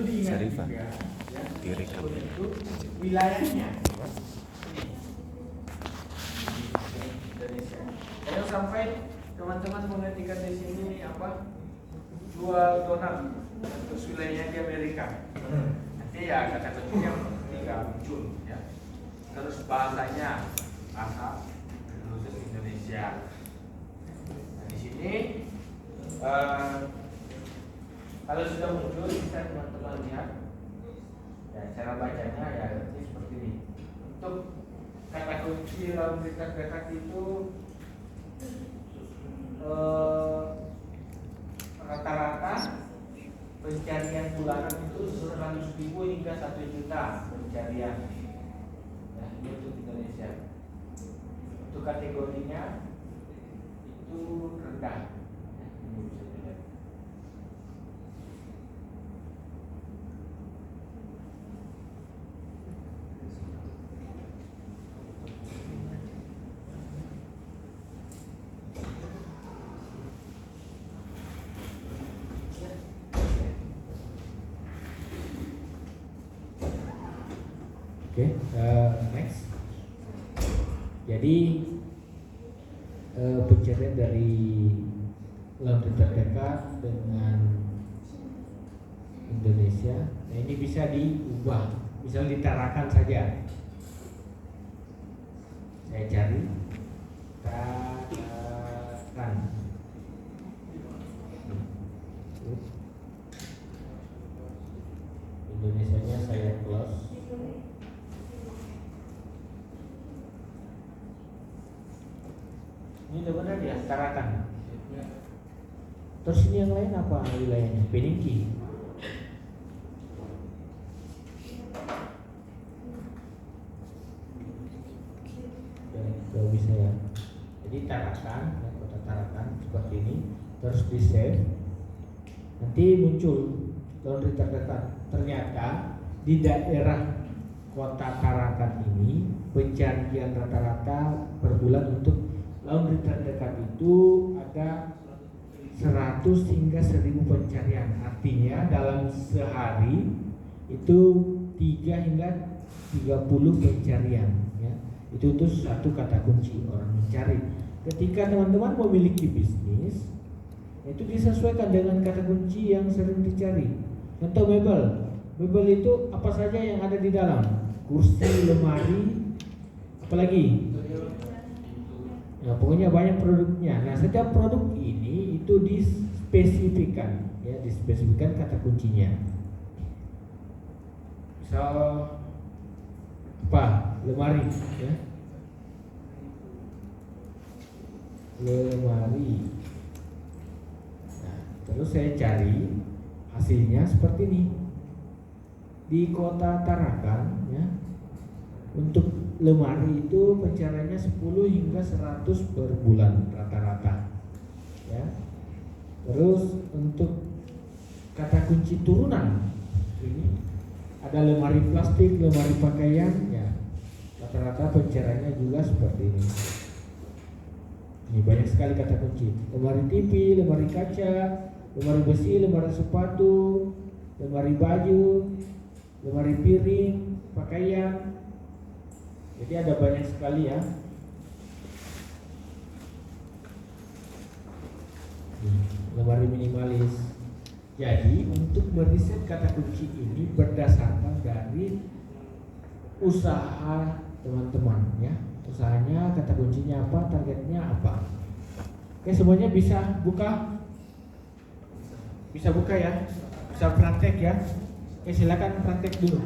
diingat Syarifah. juga ya, Direkam. untuk wilayahnya. Indonesia. Jangan sampai teman-teman mengetikkan di sini apa jual donat terus wilayahnya di Amerika. Nanti ya kata kuncinya tidak muncul ya. Terus bahasanya bahasa khusus Indonesia. Nah, di sini kalau sudah muncul bisa teman-teman lihat ya, cara bacanya ya seperti ini. Untuk kata kunci dalam dekat-dekat itu rata-rata pencarian bulanan itu 100.000 hingga 1 juta pencarian ya, ini untuk Indonesia. Untuk kategorinya itu rendah ya, ini bisa dilihat. Oke, next. Jadi pencarian dari laundry terdekat dengan Indonesia, nah ini bisa diubah, bisa ditarakan saja. Saya cari tarakan. Indonesianya saya close. Ini udah benar ya, tarakan. Terus ini yang lain apa wilayahnya? Peningki. Gak bisa ya. Jadi tarakan, ya, kota Tarakan seperti ini. Terus di save. Nanti muncul laundry terdekat. Ternyata di daerah kota Tarakan ini pencarian rata-rata per bulan untuk laundry terdekat itu ada 100 hingga 1000 pencarian. Artinya dalam sehari itu 3 hingga 30 pencarian ya. Itu satu kata kunci orang mencari. Ketika teman-teman memiliki bisnis, itu disesuaikan dengan kata kunci yang sering dicari. Contoh mebel. Mebel itu apa saja yang ada di dalam? Kursi, lemari, apalagi? Ya, pokoknya banyak produknya. Nah, setiap produk ini itu dispesifikan, ya, dispesifikan kata kuncinya. Misal apa? Lemari, ya. Lemari. Nah, terus saya cari hasilnya seperti ini. Di kota Tarakan, ya. Untuk lemari itu pencariannya 10 hingga 100 per bulan rata-rata ya. Terus untuk kata kunci turunan ini ada lemari plastik, lemari pakaian ya. Rata-rata pencariannya juga seperti ini. Ini banyak sekali kata kunci. Lemari TV, lemari kaca, lemari besi, lemari sepatu, lemari baju, lemari piring, pakaian. Jadi ada banyak sekali ya. Lemari minimalis. Jadi untuk meriset kata kunci ini berdasarkan dari usaha teman-teman ya. Usahanya, kata kuncinya apa, targetnya apa. Oke, semuanya bisa buka? Bisa buka ya? Bisa praktek ya? Oke, silakan praktek dulu.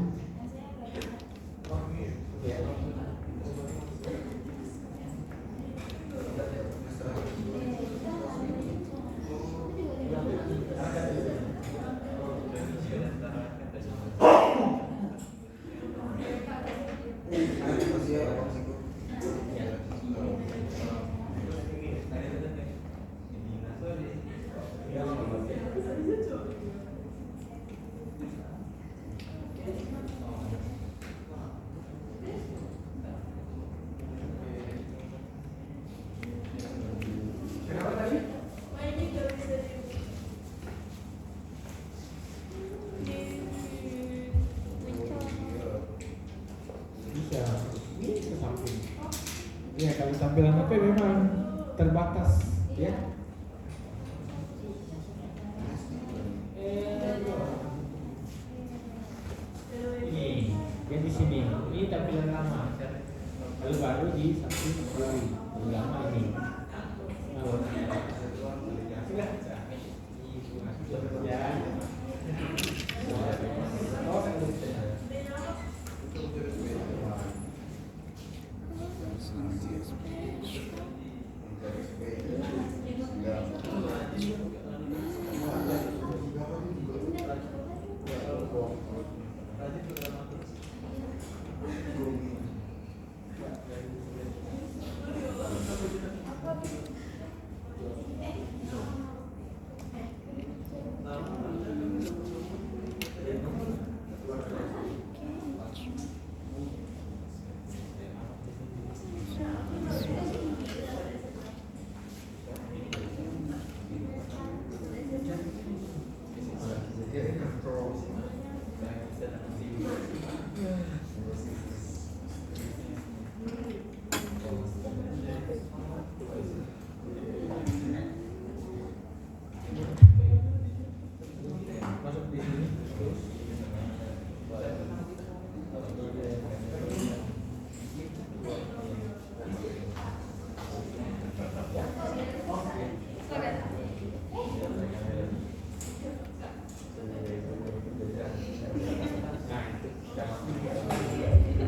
memang terbatas, ya. Ini, yang di sini, ini tampilan lama. Lalu baru di samping kiri, yang lama ini.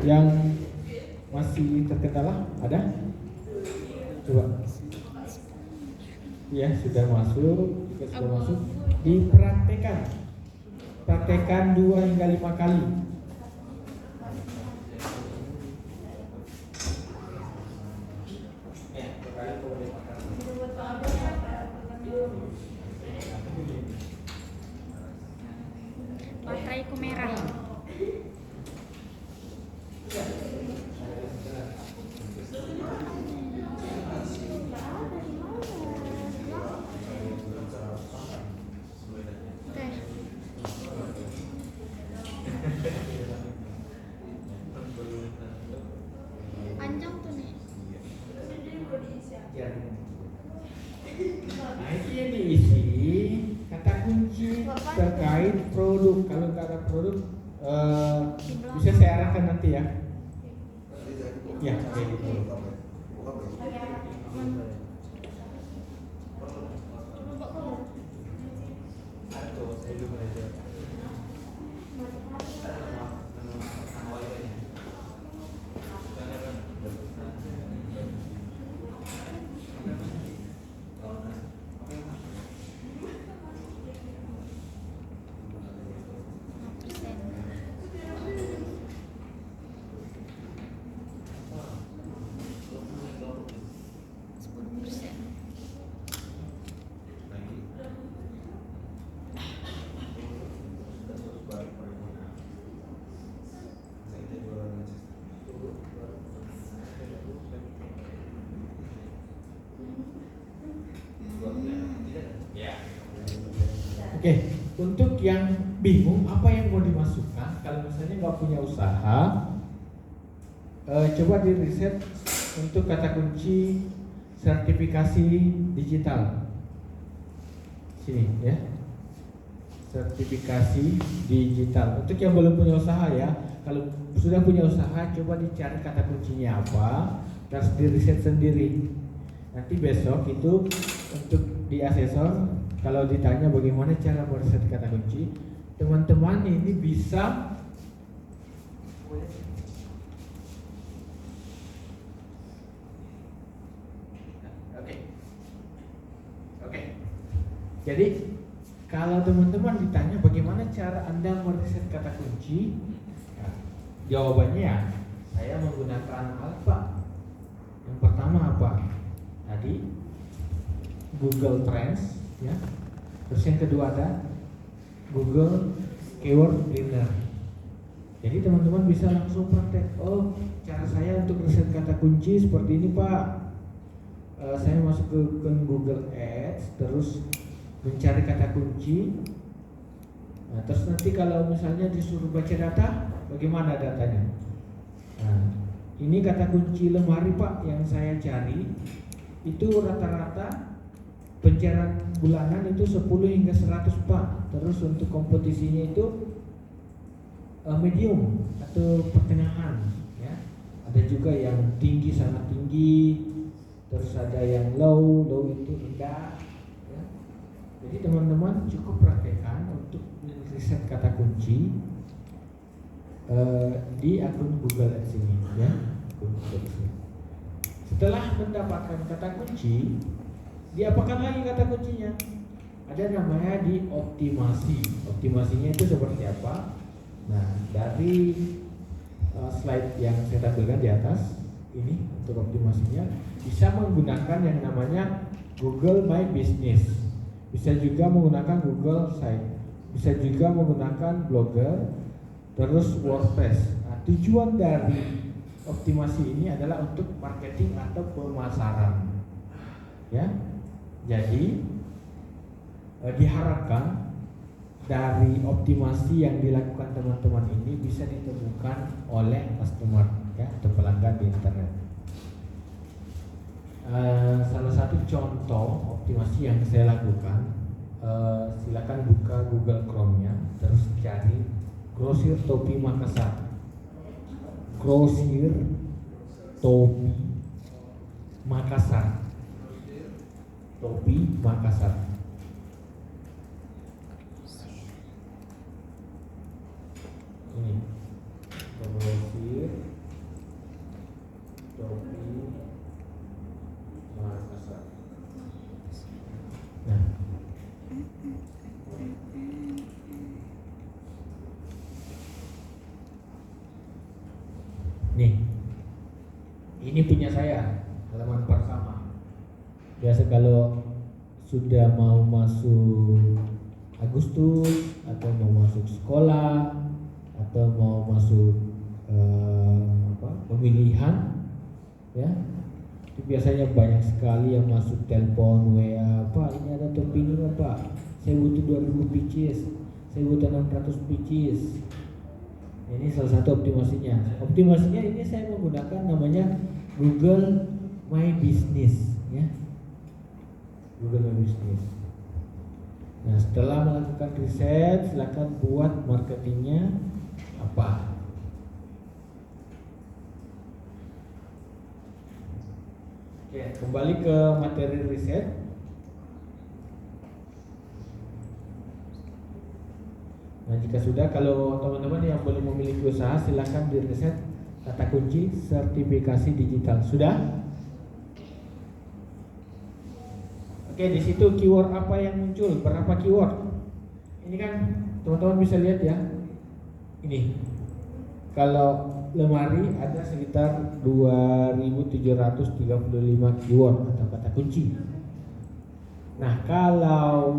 Yang masih terkendala ada? Coba. Ya, sudah masuk. Jika sudah masuk, dipraktekan. Praktekan 2 hingga 5 kali. Bateraiku merah. Panjang tuh nih. Nah, itu yang diisi kata kunci terkait produk. Kalau nggak ada produk, bisa saya arahkan nanti ya. Ya, kayak gitu. Oke, untuk yang bingung apa yang mau dimasukkan, kalau misalnya nggak punya usaha, coba di riset untuk kata kunci sertifikasi digital. Sini ya, sertifikasi digital. Untuk yang belum punya usaha ya, kalau sudah punya usaha, coba dicari kata kuncinya apa, terus di riset sendiri. Nanti besok itu untuk di asesor. Kalau ditanya bagaimana cara meriset kata kunci, teman-teman ini bisa Oke. Jadi kalau teman-teman ditanya bagaimana cara Anda meriset kata kunci, nah, jawabannya ya, saya menggunakan apa? Yang pertama apa? Tadi Google Trends. Ya. Terus yang kedua ada Google Keyword Planner. Jadi teman-teman bisa langsung praktek. Oh, cara saya untuk riset kata kunci seperti ini Pak. Saya masuk ke Google Ads, terus mencari kata kunci. Nah, terus nanti kalau misalnya disuruh baca data, bagaimana datanya? Nah, ini kata kunci lemari Pak yang saya cari. itu rata-rata pencairan bulanan itu 10 hingga 100 Pak. Terus untuk kompetisinya itu medium atau pertengahan ya. Ada juga yang tinggi, sangat tinggi, terus ada yang low itu rendah ya. Jadi teman-teman cukup praktekkan untuk riset kata kunci di akun Google Ads ini ya. Setelah mendapatkan kata kunci, diapakan lagi kata kuncinya? Ada namanya dioptimasi. Optimasinya itu seperti apa? Nah, dari slide yang saya tampilkan di atas ini untuk optimasinya bisa menggunakan yang namanya Google My Business. Bisa juga menggunakan Google Site. Bisa juga menggunakan Blogger, terus WordPress. Nah, tujuan dari optimasi ini adalah untuk marketing atau pemasaran. Ya. Jadi diharapkan dari optimasi yang dilakukan teman-teman ini bisa ditemukan oleh customer ya, atau pelanggan di internet. Salah satu contoh optimasi yang saya lakukan, silakan buka Google Chrome-nya, terus cari grosir topi Makassar. Grosir topi Makassar. Topi Makassar. Ini grosir topi Makassar. Nah, nih, ini punya saya, halaman pertama. Biasa kalau sudah mau masuk Agustus atau mau masuk sekolah atau mau masuk pemilihan, ya, itu biasanya banyak sekali yang masuk telepon, WA, Pak ini ada topi ini Pak, saya butuh 2000 pieces, saya butuh 600 pieces. Ini salah satu optimasinya. Optimasinya ini saya menggunakan namanya Google My Business ya. Google My Business. Nah, setelah melakukan riset, silakan buat marketingnya apa. Oke, kembali ke materi riset. Nah, jika sudah, kalau teman-teman yang belum memiliki usaha, silakan di riset kata kunci sertifikasi digital. Sudah? Oke, di situ keyword apa yang muncul? Berapa keyword? Ini kan teman-teman bisa lihat ya. Ini. Kalau lemari ada sekitar 2735 keyword atau kata kunci. Nah, kalau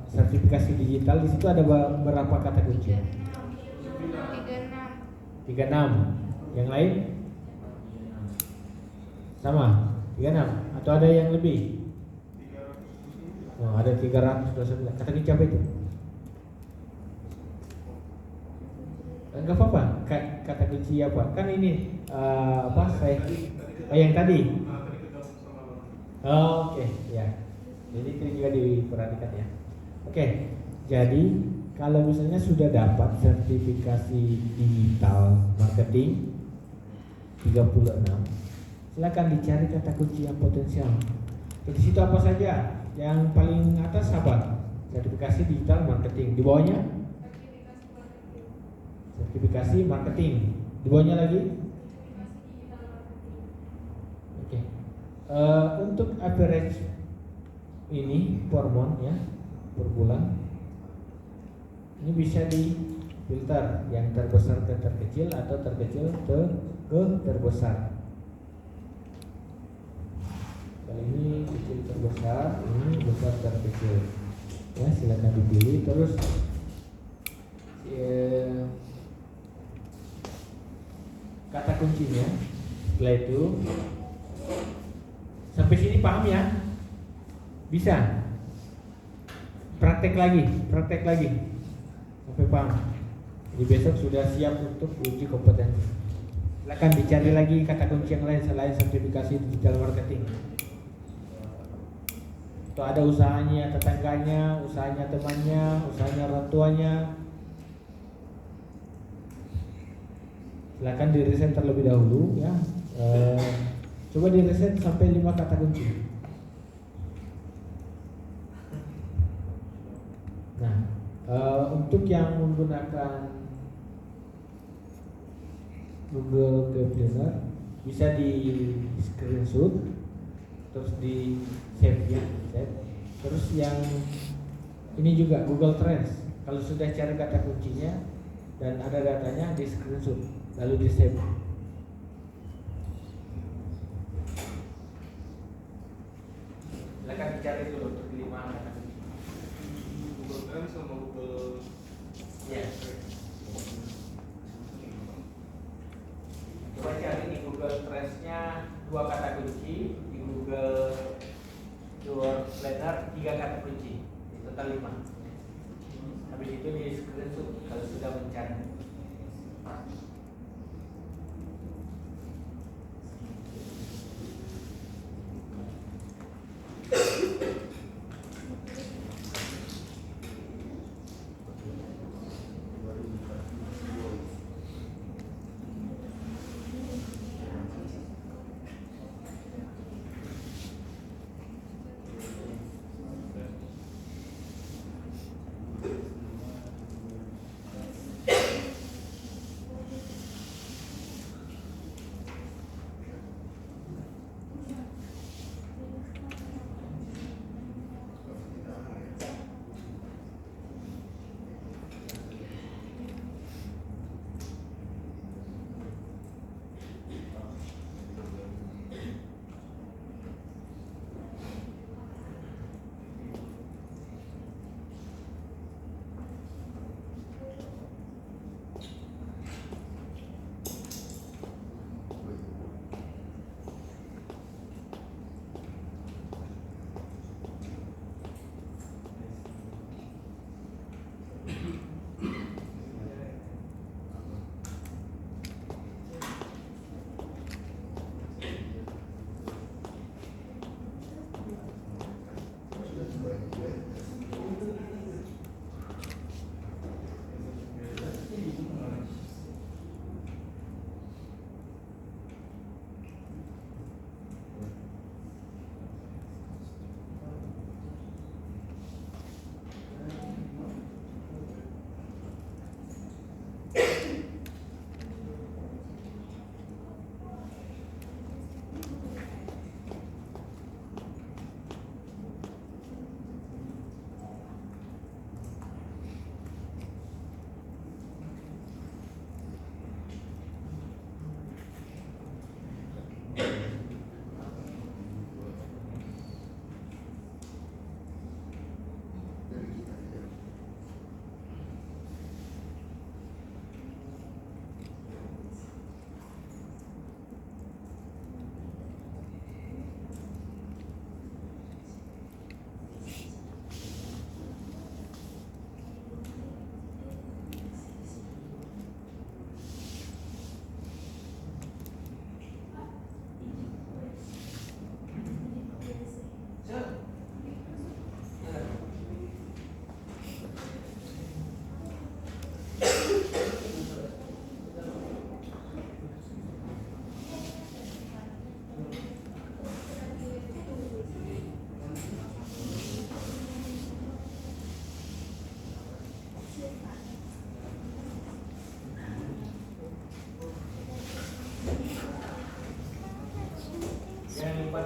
sertifikasi digital di situ ada berapa kata kunci? 36. Yang lain? Sama? 36 atau ada yang lebih? Oh, ada 329. Kata kunci apa itu? Enggak apa-apa. Kata kunci apa? Kan ini saya yang tadi. Oh, oke, ya. Jadi itu juga diperhatikan ya. Oke. Jadi kalau misalnya sudah dapat sertifikasi digital marketing 36, silakan dicari kata kunci yang potensial. Di situ apa saja? Yang paling atas apa? Sertifikasi digital marketing. Di bawahnya? Sertifikasi marketing. Di bawahnya lagi? Oke. Untuk average ini per month ya, per bulan. Ini bisa di filter yang terbesar ke terkecil atau terkecil ke terbesar. Kali ini kecil terbesar, ini besar terkecil. Ya, silakan dipilih. Terus kata kuncinya. Setelah itu sampai sini paham ya? Bisa? Praktek lagi sampai paham. Jadi besok sudah siap untuk uji kompetensi. Silakan dicari lagi kata kunci yang lain selain sertifikasi digital marketing. Atau ada usahanya tetangganya, usahanya temannya, usahanya orang tuanya. Silakan di riset terlebih dahulu ya. Coba di riset sampai 5 kata kunci. Nah, untuk yang menggunakan Google Planner bisa di screenshot terus di save ya, save. Terus yang ini juga Google Trends, kalau sudah cari kata kuncinya dan ada datanya di screenshot lalu di save. Silakan dicari dulu untuk 5 kata kunci. Google Trends sama Google Yes. Coba cari di Google Trends-nya 2 kata kunci, di Google Planner 3 kata kunci, di total 5. Habis itu di screenshot kalau sudah mencari.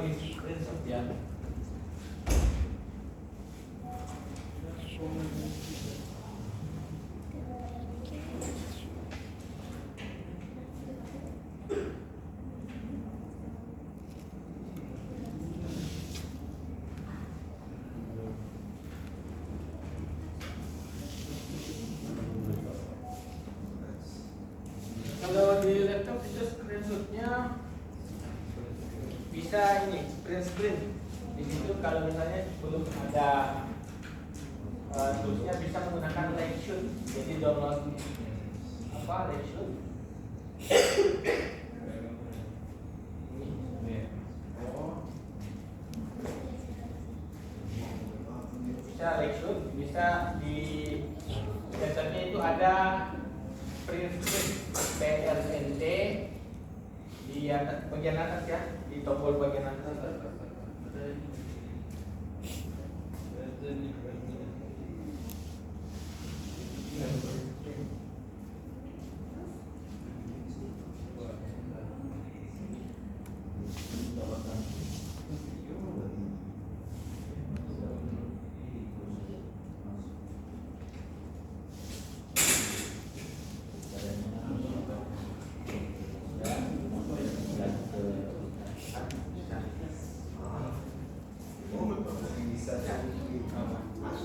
di screenshot ya. Kalau di laptop itu screenshotnya bisa ini print screen. Di situ kalau misalnya belum ada toolsnya bisa menggunakan Lightshoot. Jadi download Lightshoot. bisa Lexus, bisa di biasanya itu ada prinsip PLNT di atas, bagian atas ya, di tombol bagian atas.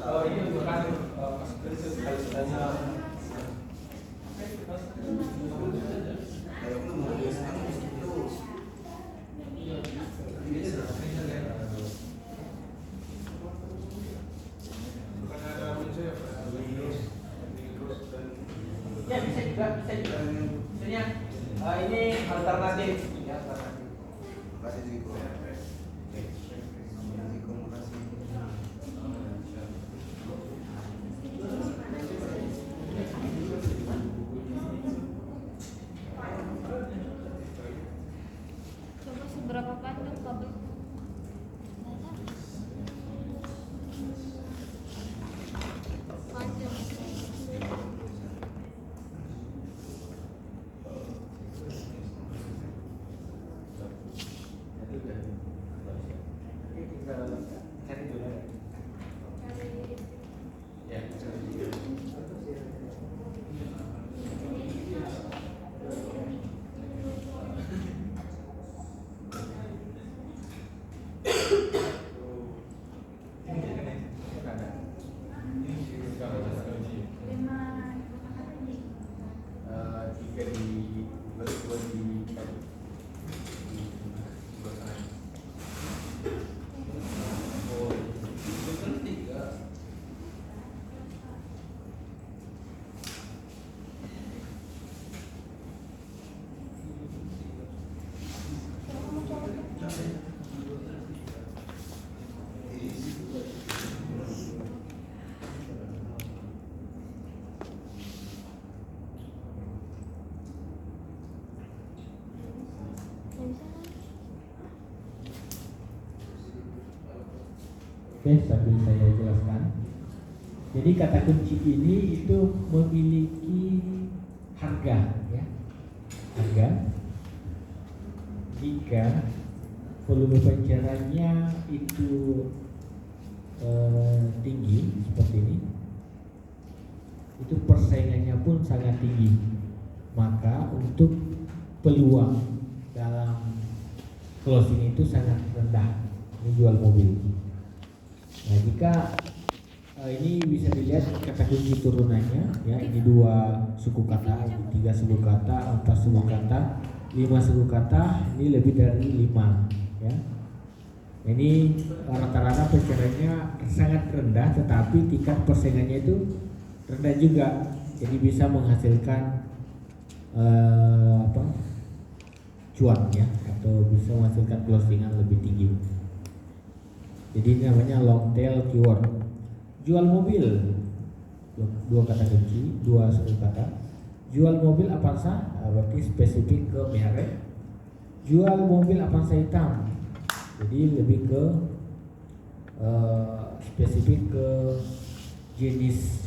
Oh ini bukan ya bisa juga. Misalnya ini alternatif ya, alternatif. Kasih Ziko. Ziko makasih. Coba seberapa panjang kabel? Panjang. Cari dulu ya. Tiga di dua di Oke, sambil saya jelaskan. Jadi kata kunci ini itu memiliki harga ya. Harga jika volume pencairannya itu tinggi seperti ini, itu persaingannya pun sangat tinggi, maka untuk peluang dalam closing itu sangat rendah menjual mobil. Nah jika ini bisa dilihat kata kunci turunannya ya, ini 2 suku kata, ini 3 suku kata, 4 suku kata, 5 suku kata, ini lebih dari 5 ya. Ini rata-rata pencairannya sangat rendah, tetapi tingkat persaingannya itu rendah juga, jadi bisa menghasilkan cuan ya, atau bisa menghasilkan closingan lebih tinggi. Jadi ini namanya long tail keyword. Jual mobil, 2 kata kunci, 2 suku kata. Jual mobil Avanza, berarti spesifik ke merek. Jual mobil Avanza hitam, jadi lebih ke spesifik ke jenis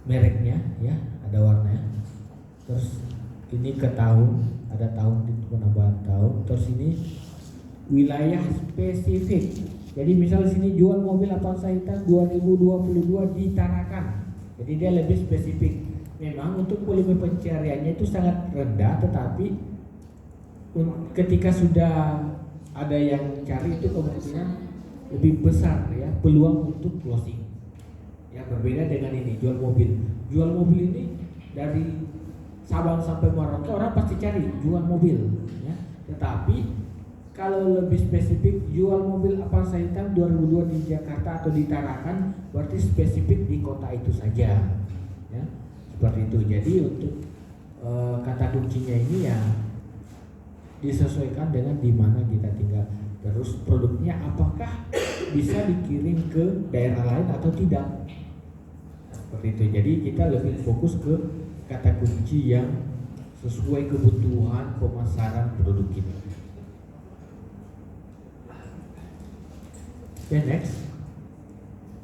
mereknya ya, ada warnanya. Terus ini ke tahun, ada tahun itu penambahan tahun. Terus ini wilayah spesifik. Jadi misal sini jual mobil Avanza hitam 2022 di Tarakan. Jadi dia lebih spesifik. Memang untuk volume pencariannya itu sangat rendah, tetapi ketika sudah ada yang cari itu kemungkinan lebih besar ya peluang untuk closing. Ya berbeda dengan ini jual mobil. Jual mobil ini dari Sabang sampai Merauke orang pasti cari jual mobil ya. Tetapi kalau lebih spesifik jual mobil Avanza hitam 2002 di Jakarta atau di Tarakan, berarti spesifik di kota itu saja ya. Seperti itu. Jadi untuk kata kuncinya ini ya disesuaikan dengan di mana kita tinggal. Terus produknya apakah bisa dikirim ke daerah lain atau tidak. Seperti itu. Jadi kita lebih fokus ke kata kunci yang sesuai kebutuhan pemasaran produk kita. Oke, next.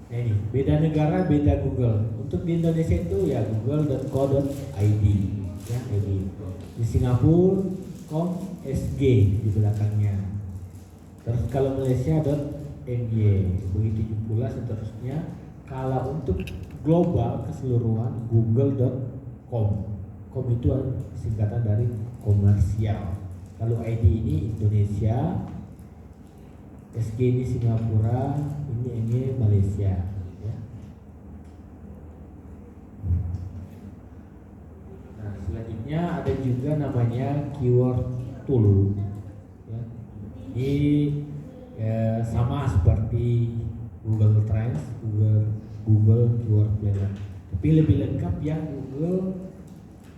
Nah, ini beda negara, beda Google. Untuk di Indonesia itu ya google.co.id ya, ID. Di Singapura .com.sg di belakangnya. Terus kalau Malaysia .my, begitu pula seterusnya. Kalau untuk global keseluruhan google.com. Com itu singkatan dari komersial. Kalau ID ini Indonesia, SG ini Singapura, ini Malaysia. Ya. Nah, selanjutnya ada juga namanya keyword tool. Ya. Ini sama seperti Google Trends, Google Keyword Planner. Tapi lebih lengkap ya Google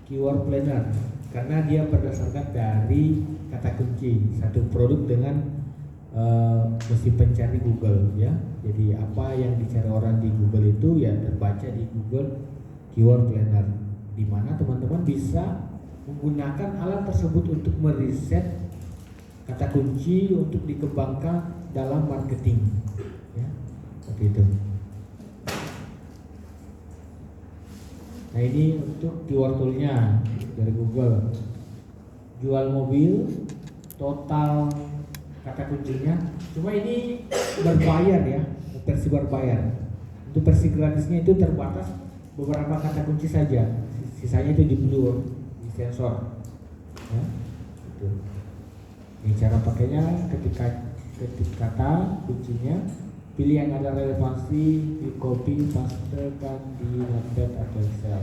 Keyword Planner karena dia berdasarkan dari kata kunci satu produk dengan mesin pencari Google ya. Jadi apa yang dicari orang di Google itu ya terbaca di Google Keyword Planner, di mana teman-teman bisa menggunakan alat tersebut untuk meriset kata kunci untuk dikembangkan dalam marketing ya, seperti itu. Nah, ini untuk keyword toolnya dari Google. Jual mobil, total kata kuncinya. Cuma ini berbayar ya, versi berbayar. Untuk versi gratisnya itu terbatas beberapa kata kunci saja. Sisanya itu di blur, di sensor. Ya, itu. Ini cara pakainya ketik kata kuncinya. Pilih yang ada relevansi, di copy, pastekan di Notepad atau Excel.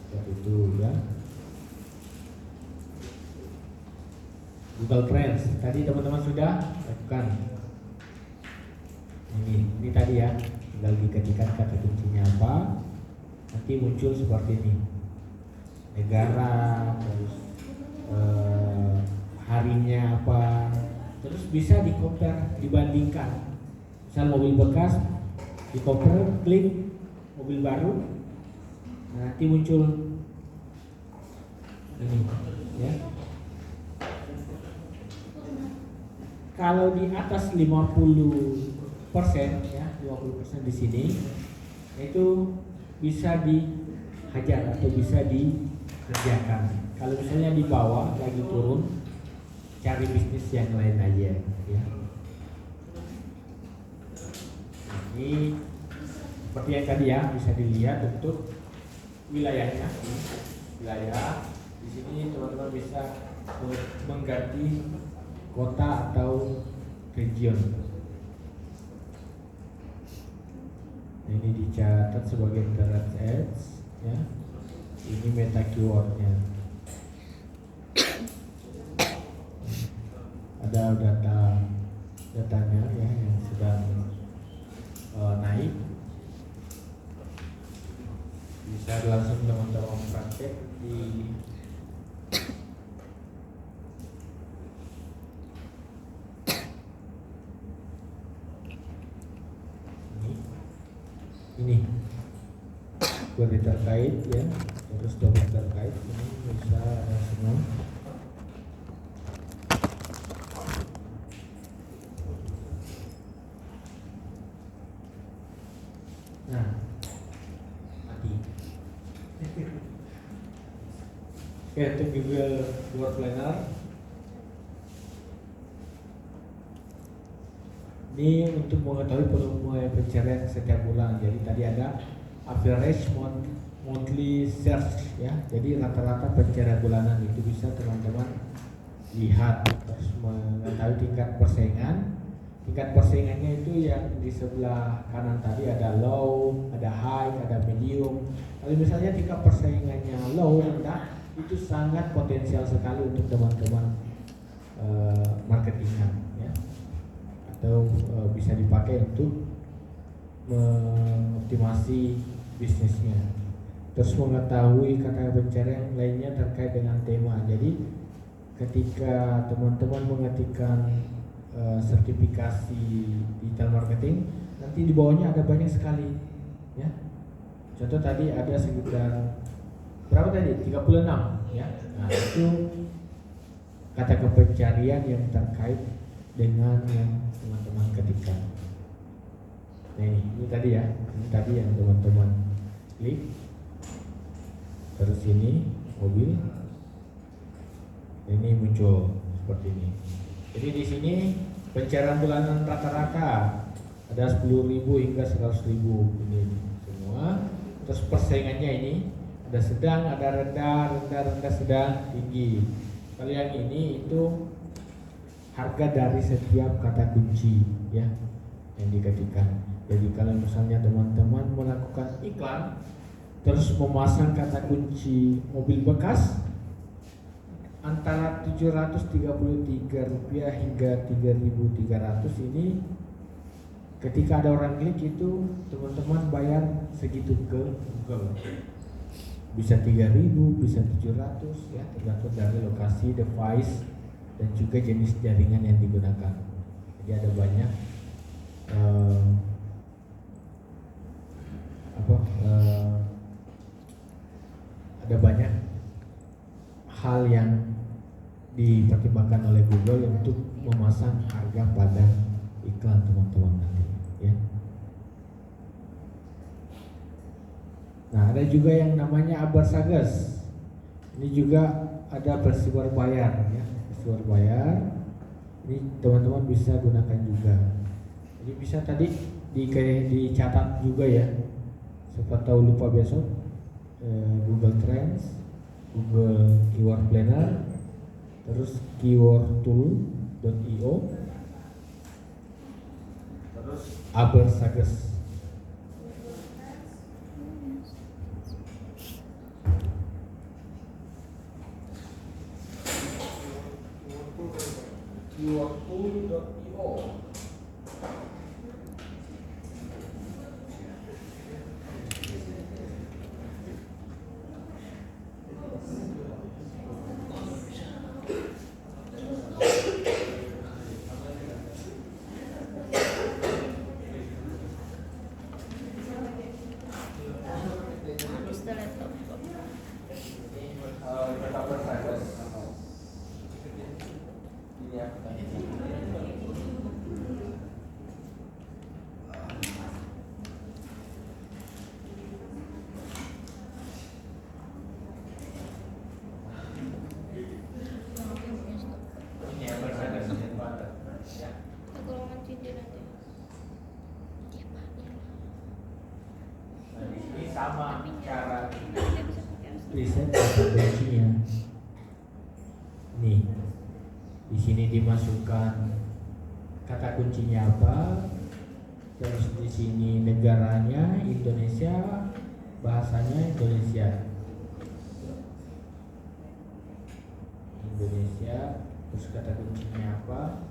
Seperti itu ya. Google Trends, tadi teman-teman sudah lakukan. Ini tadi ya, tinggal diketikkan kata kuncinya apa, nanti muncul seperti ini. Negara, terus harinya apa, terus bisa di-compare, dibandingkan. Misal mobil bekas, di-compare, klik mobil baru, nanti muncul ini ya. Kalau di atas 50% ya, 50% di sini itu bisa dihajar atau bisa dikerjakan. Kalau misalnya di bawah lagi turun, cari bisnis yang lain aja ya. Ini seperti yang tadi ya, bisa dilihat untuk wilayahnya. Wilayah di sini teman-teman bisa mengganti kota atau region. Ini dicatat sebagai direct ads ya. Ini meta keywordnya. Ada datanya ya yang sedang naik. Bisa langsung teman-teman praktek di ini query terkait ya, terus topik terkait ini bisa ada semua. Nah, mati. Oke, untuk Google Keyword Planner ini untuk mengetahui volume pencarian setiap bulan. Jadi tadi ada average monthly search ya. Jadi rata-rata pencarian bulanan itu bisa teman-teman lihat, terus mengetahui tingkat persaingan. Tingkat persaingannya itu yang di sebelah kanan tadi ada low, ada high, ada medium. Kalau misalnya tingkat persaingannya low, rendah, itu sangat potensial sekali untuk teman-teman marketingan ya. Atau bisa dipakai untuk mengoptimasi bisnisnya. Terus mengetahui kata pencarian lainnya terkait dengan tema. Jadi ketika teman-teman mengetikkan sertifikasi digital marketing, nanti di bawahnya ada banyak sekali ya. Contoh tadi ada sekitar berapa tadi? 36 ya. Nah, itu kata pencarian yang terkait dengan yang teman-teman ketikkan. Nah ini tadi ya, ini tadi yang teman-teman klik. Terus ini mobil, ini muncul seperti ini. Jadi di sini pencarian bulanan rata-rata ada 10.000 hingga 100.000 ini semua. Terus persaingannya ini ada sedang, ada rendah, sedang, tinggi. Kalau yang ini itu harga dari setiap kata kunci ya yang diketikkan. Jadi kalau misalnya teman-teman melakukan iklan terus memasang kata kunci mobil bekas antara Rp733 hingga 3.300 ini, ketika ada orang klik itu teman-teman bayar segitu ke Google. Bisa 3.000, bisa 700 ya, tergantung dari lokasi, device, dan juga jenis jaringan yang digunakan. Jadi ada banyak ada banyak hal yang dipertimbangkan oleh Google untuk memasang harga pada iklan teman-teman nanti ya. Nah, ada juga yang namanya Abarsages. Ini juga ada versi berbayar ya, versi berbayar. Ini teman-teman bisa gunakan juga. Jadi bisa tadi dicatat juga ya. Siapa tahu lupa besok, Google Trends, Google Keyword Planner, terus keywordtool.io, terus Abarsages. keywordtool.io. Habis the laptop. Ini Abarsages ya. Golongan cincin aja. Nah, di sini sama cara Dia bisa pakai riset kata kuncinya. Nih, di sini dimasukkan kata kuncinya apa, terus di sini negaranya Indonesia, bahasanya Indonesia, terus kata kuncinya apa.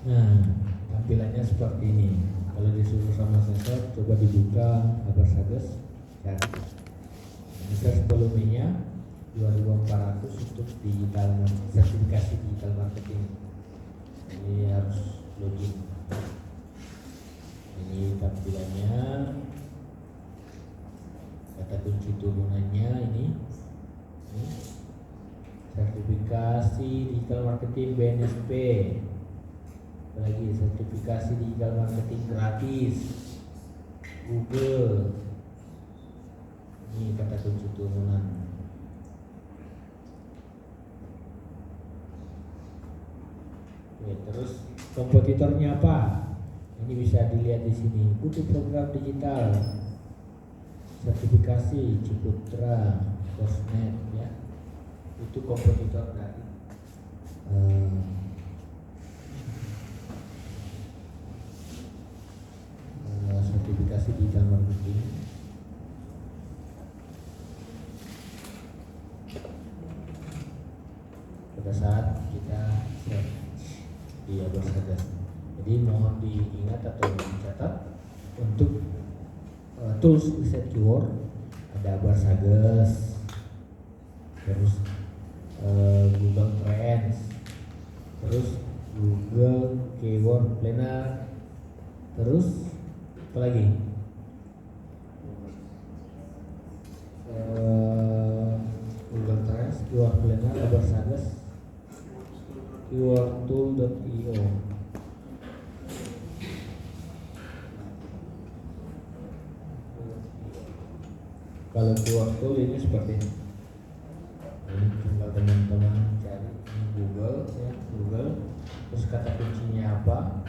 Nah, tampilannya seperti ini. Kalau disuruh sama sensor, coba dibuka Abarsages, cari. Search volumenya 2.400 untuk digital sertifikasi digital marketing. Ini harus login. Ini tampilannya, kata kunci turunannya ini. Sertifikasi digital marketing BNSP. Lagi sertifikasi digital marketing gratis Google. Ini kata kunci turunan. Oke, terus kompetitornya apa? Ini bisa dilihat di sini. Butuh program digital, sertifikasi Ciputra, Kosnet ya. Itu kompetitor dari sertifikasi digital marketing. Pada saat kita search di AdWords. Jadi mohon diingat atau dicatat untuk tools riset keyword ada AdWords, terus Google Trends, terus Google Keyword Planner, terus apa lagi? Google Trends, Keyword Planner, AdWords, keywordtool.io. Kalau keyword tool ini seperti ini. Ini tinggal teman-teman cari di Google, ya, Google, terus kata kuncinya apa?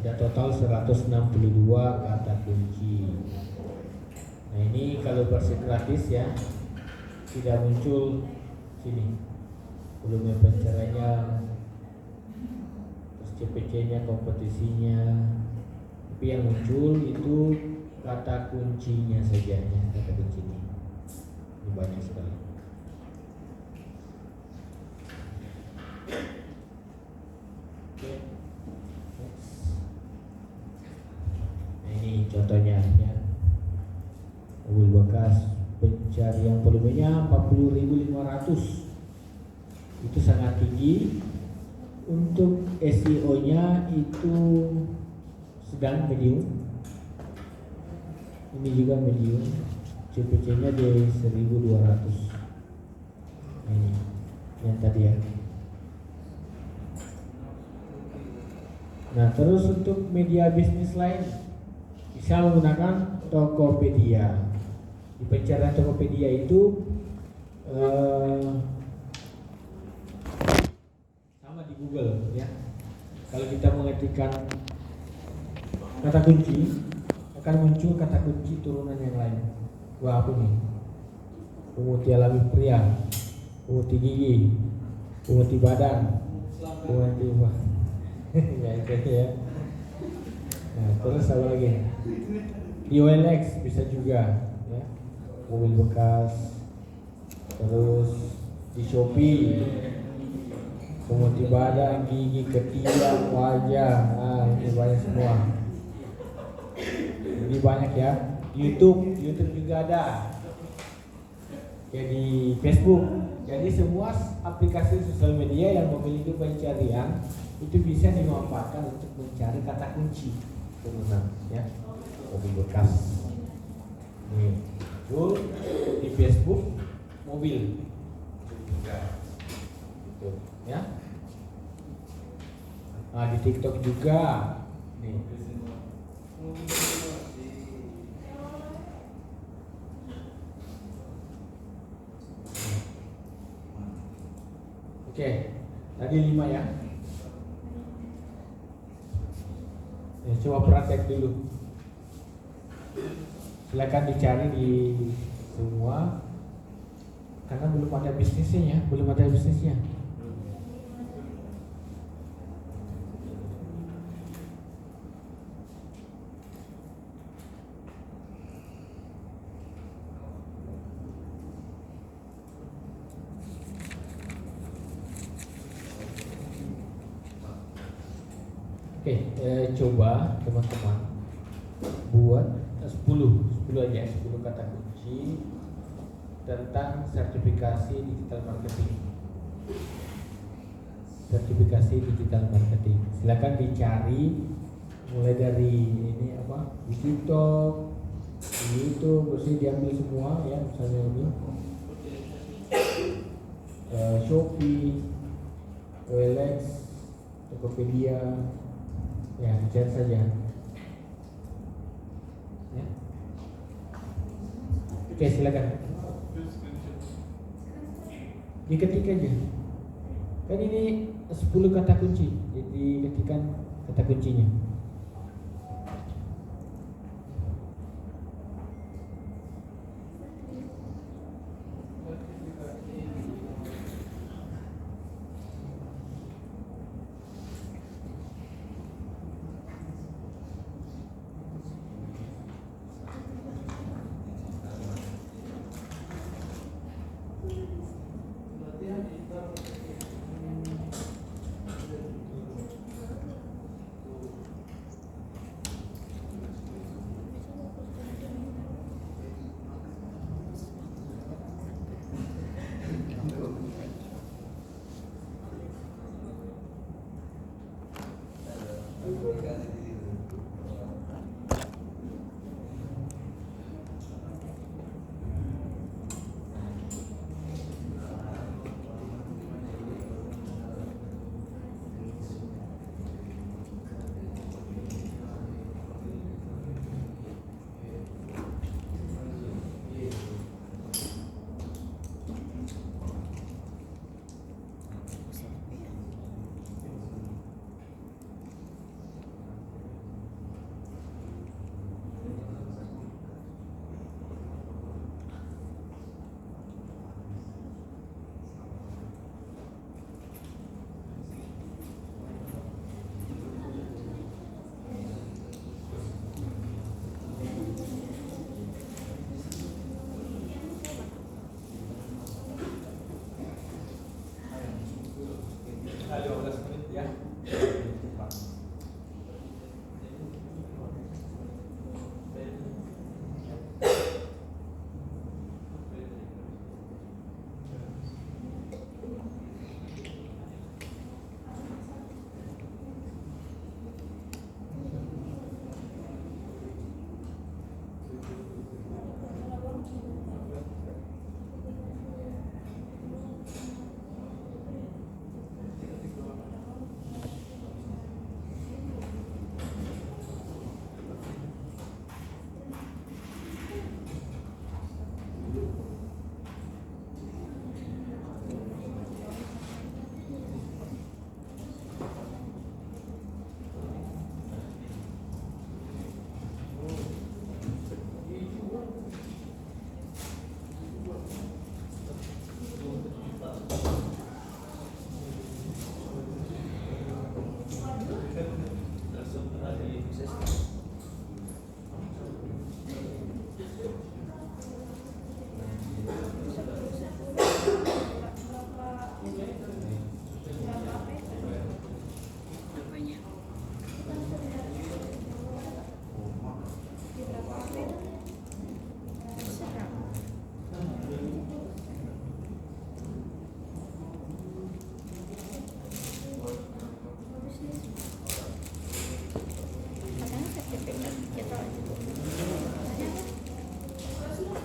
Ada total 162 kata kunci. Nah ini kalau versi gratis ya tidak muncul sini volume pencariannya, terus CPC-nya, kompetisinya, tapi yang muncul itu kata kuncinya saja ya, kata kunci ini banyak sekali. Ini contohnya ya, mobil bekas pencarian volumenya 40.500, itu sangat tinggi. Untuk SEO-nya itu sedang medium, ini juga medium, CPC-nya di 1.200. Ini yang tadi ya. Nah terus untuk media bisnis lain bisa menggunakan Tokopedia. Di pencarian Tokopedia itu sama di Google ya. Kalau kita mengetikkan kata kunci akan muncul kata kunci turunan yang lain. Wah apa nih? Pemutih alami pria, pemutih gigi, pemutih badan, pemutih wah. Ya itu ya. Nah, terus apa lagi? Di OLX bisa juga ya. Mobil bekas. Terus di Shopee pemutih badan, gigi, ketiak, wajah. Nah, ini banyak semua. Ini banyak ya. YouTube juga ada. Ya di Facebook. Jadi semua aplikasi sosial media yang memiliki pencarian itu bisa dimanfaatkan untuk mencari kata kunci teman-teman ya. Mobil bekas nih muncul di Facebook, mobil juga gitu ya. Nah di TikTok juga nih. Oke, tadi 5 ya. Coba praktek dulu. Silakan dicari di semua, karena belum ada bisnisnya ya, belum ada bisnisnya. Oke, coba teman-teman buat 10 aja, 10 kata kunci tentang sertifikasi digital marketing. Sertifikasi digital marketing. Silakan dicari mulai dari ini apa? Di TikTok, di YouTube, mesti diambil semua ya, misalnya ini. Shopee, OLX, Tokopedia. Ya, chat saja. Ya. Oke, silakan. diketik aja. Kan ini 10 kata kunci, jadi ketikkan kata kuncinya.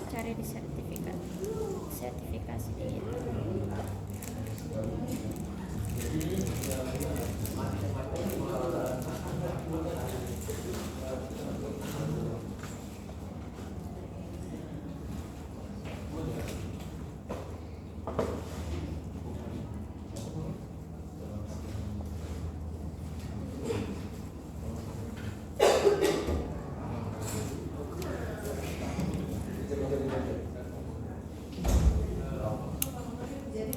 Cari di sertifikasi digital. Jadi